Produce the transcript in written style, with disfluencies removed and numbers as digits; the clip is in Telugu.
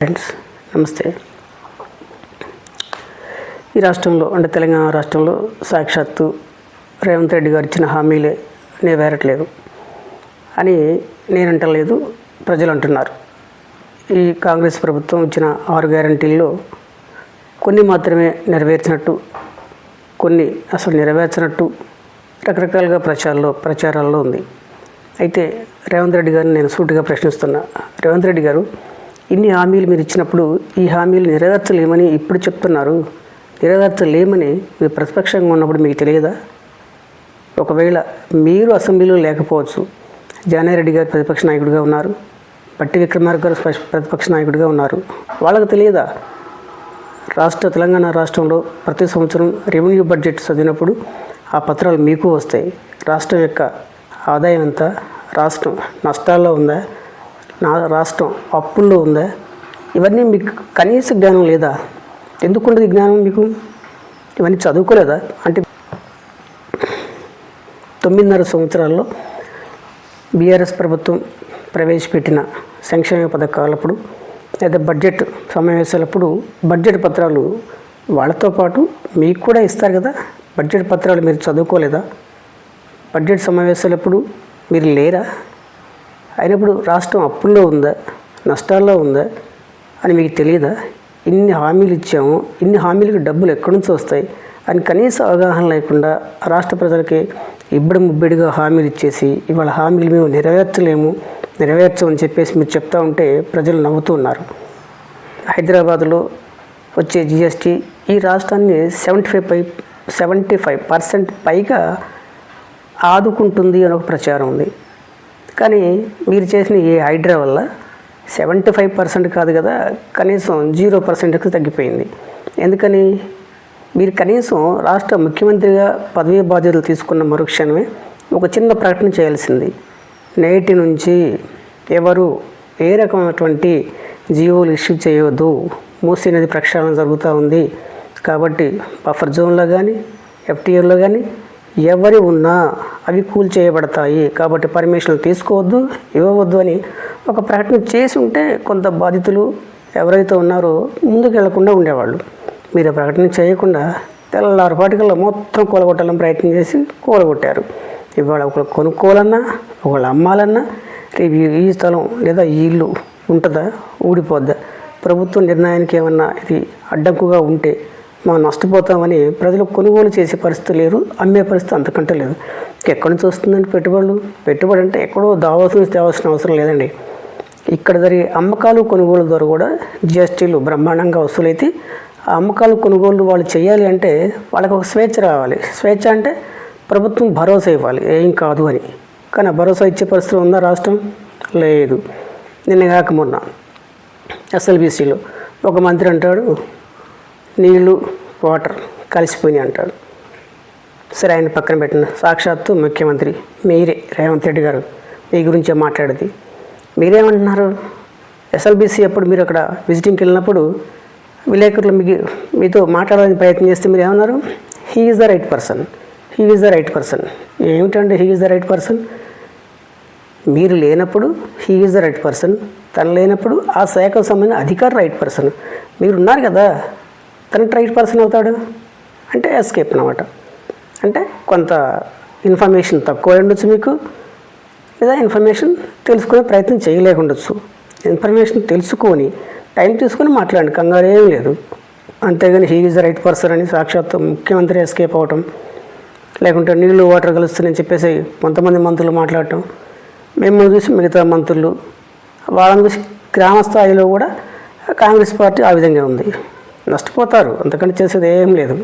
ఫ్రెండ్స్ నమస్తే. ఈ రాష్ట్రంలో అంటే తెలంగాణ రాష్ట్రంలో సాక్షాత్తు రేవంత్ రెడ్డి గారు ఇచ్చిన హామీలే నెరవేరట్లేదు అని నేనంటలేదు, ప్రజలు అంటున్నారు. ఈ కాంగ్రెస్ ప్రభుత్వం ఇచ్చిన 6 గ్యారంటీల్లో కొన్ని మాత్రమే నెరవేర్చినట్టు, కొన్ని అసలు నెరవేర్చినట్టు రకరకాలుగా ప్రచారాల్లో ఉంది. అయితే రేవంత్ రెడ్డి గారిని నేను సూటిగా ప్రశ్నిస్తున్నా. రేవంత్ రెడ్డి గారు, ఇన్ని హామీలు మీరు ఇచ్చినప్పుడు ఈ హామీలు నెరవేర్చలేమని ఇప్పుడు చెప్తున్నారు. నెరవేర్చలేమని మీరు ప్రతిపక్షంగా ఉన్నప్పుడు మీకు తెలియదా? ఒకవేళ మీరు అసెంబ్లీలో లేకపోవచ్చు, జానారెడ్డి గారు ప్రతిపక్ష నాయకుడిగా ఉన్నారు, బట్టి విక్రమార్క గారు ప్రతిపక్ష నాయకుడిగా ఉన్నారు. వాళ్ళకు తెలియదా? తెలంగాణ రాష్ట్రంలో ప్రతి సంవత్సరం రెవెన్యూ బడ్జెట్ చదివినప్పుడు ఆ పత్రాలు మీకు వస్తాయి. రాష్ట్రం యొక్క ఆదాయం ఎంత, రాష్ట్రం నష్టాల్లో ఉందా, రాష్ట్రం అప్పుల్లో ఉందా, ఇవన్నీ మీకు కనీస జ్ఞానం లేదా? ఎందుకుండదు ఈ జ్ఞానం మీకు? ఇవన్నీ చదువుకోలేదా? అంటే 9.5 సంవత్సరాల్లో బీఆర్ఎస్ ప్రభుత్వం ప్రవేశపెట్టిన సంక్షేమ పథకాలప్పుడు లేదా బడ్జెట్ సమావేశాలప్పుడు బడ్జెట్ పత్రాలు వాళ్ళతో పాటు మీకు కూడా ఇస్తారు కదా. బడ్జెట్ పత్రాలు మీరు చదువుకోలేదా? బడ్జెట్ సమావేశాలప్పుడు మీరు లేరా? అయినప్పుడు రాష్ట్రం అప్పుల్లో ఉందా, నష్టాల్లో ఉందా అని మీకు తెలియదా? ఇన్ని హామీలు ఇచ్చాము, ఇన్ని హామీలకి డబ్బులు ఎక్కడి నుంచి వస్తాయి అని కనీస అవగాహన లేకుండా రాష్ట్ర ప్రజలకి ముబ్బడిగా హామీలు ఇచ్చేసి ఇవాళ హామీలు మేము నెరవేర్చమని చెప్పేసి మీరు చెప్తా ఉంటే ప్రజలు నవ్వుతూ ఉన్నారు. హైదరాబాద్లో వచ్చే జిఎస్టీ ఈ రాష్ట్రాన్ని 75% పైగా ఆదుకుంటుంది అని ఒక ప్రచారం ఉంది. కానీ మీరు చేసిన ఈ హైడ్రా వల్ల 75% కాదు కదా, కనీసం 0%కి తగ్గిపోయింది. ఎందుకని? మీరు కనీసం రాష్ట్ర ముఖ్యమంత్రిగా పదవీ బాధ్యతలు తీసుకున్న మరుక్షణమే ఒక చిన్న ప్రకటన చేయాల్సింది. నేటి నుంచి ఎవరు ఏ రకమైనటువంటి జీవోలు ఇష్యూ చేయవద్దు, మూసీ నది ప్రక్షాళన జరుగుతూ ఉంది కాబట్టి బఫర్ జోన్లో కానీ ఎఫ్టీఎల్లో కానీ ఎవరి ఉన్నా అవి కూల్చేయబడతాయి కాబట్టి పర్మిషన్లు తీసుకోవద్దు, ఇవ్వవద్దు అని ఒక ప్రకటన చేసి ఉంటే కొంత బాధితులు ఎవరైతే ఉన్నారో ముందుకు వెళ్లకుండా ఉండేవాళ్ళు. మీరు ప్రకటన చేయకుండా తెల్లవారుపాటికల్లా మొత్తం కూలగొట్టాలని ప్రయత్నం చేసి కూలగొట్టారు. ఇవాళ ఒకళ్ళు కొనుక్కోవాలన్నా, ఒకళ్ళు అమ్మాలన్నా రేపు ఈ స్థలం లేదా ఈ ఇల్లు ఉంటుందా, ఊడిపోద్దా? ప్రభుత్వ నిర్ణయానికి ఏమన్నా ఇది అడ్డంకుగా ఉంటే మనం నష్టపోతామని ప్రజలు కొనుగోలు చేసే పరిస్థితి లేరు, అమ్మే పరిస్థితి అంతకంటే లేదు. ఎక్కడి నుంచి వస్తుందండి పెట్టుబడి అంటే ఎక్కడో తేవాల్సిన అవసరం లేదండి. ఇక్కడ జరిగే అమ్మకాలు కొనుగోలు ద్వారా కూడా జిఎస్టీలు బ్రహ్మాండంగా వసూలైతే ఆ అమ్మకాలు కొనుగోలు వాళ్ళు చేయాలి అంటే వాళ్ళకి ఒక స్వేచ్ఛ రావాలి. స్వేచ్ఛ అంటే ప్రభుత్వం భరోసా ఇవ్వాలి ఏం కాదు అని. కానీ భరోసా ఇచ్చే పరిస్థితి ఉందా రాష్ట్రం? లేదు. నిన్న కాక మొన్న ఎస్ఎల్బీసీలో ఒక మంత్రి అంటాడు నీళ్ళు వాటర్ కలిసిపోయినాయి అంటాడు. సరే, ఆయన పక్కన పెట్టిన సాక్షాత్తు ముఖ్యమంత్రి మీరే రేవంత్ రెడ్డి గారు మీ గురించే మాట్లాడేది. మీరేమంటున్నారు? ఎస్ఎల్బీసీ అప్పుడు మీరు అక్కడ విజిటింగ్కి వెళ్ళినప్పుడు విలేకరులు మీతో మాట్లాడాలని ప్రయత్నం చేస్తే మీరు ఏమన్నారు? He is the right person. ఏమిటండి he is the right person? మీరు లేనప్పుడు he is the right person, తను లేనప్పుడు ఆ శాఖకు సంబంధించిన అధికారి రైట్ పర్సన్. మీరు ఉన్నారు కదా, తన రైట్ పర్సన్ అవుతాడు అంటే ఎస్కేప్ అన్నమాట. అంటే కొంత ఇన్ఫర్మేషన్ తక్కువ ఉండొచ్చు మీకు, లేదా ఇన్ఫర్మేషన్ తెలుసుకునే ప్రయత్నం చేయలేకుండొచ్చు. ఇన్ఫర్మేషన్ తెలుసుకొని టైం తీసుకొని మాట్లాడండి, కంగారు ఏం లేదు. అంతేగాని he is the right person అని సాక్షాత్తు ముఖ్యమంత్రి ఎస్కేప్ అవటం, లేకుంటే నీళ్ళు వాటర్ కలుస్తుందని చెప్పేసి కొంతమంది మంత్రులు మాట్లాడటం, మిమ్మల్ని చూసి మిగతా మంత్రులు, వాళ్ళని చూసి గ్రామ స్థాయిలో కూడా కాంగ్రెస్ పార్టీ ఆ విధంగా ఉంది. నష్టపోతారు, అంతకంటే చేసేది ఏం లేదు.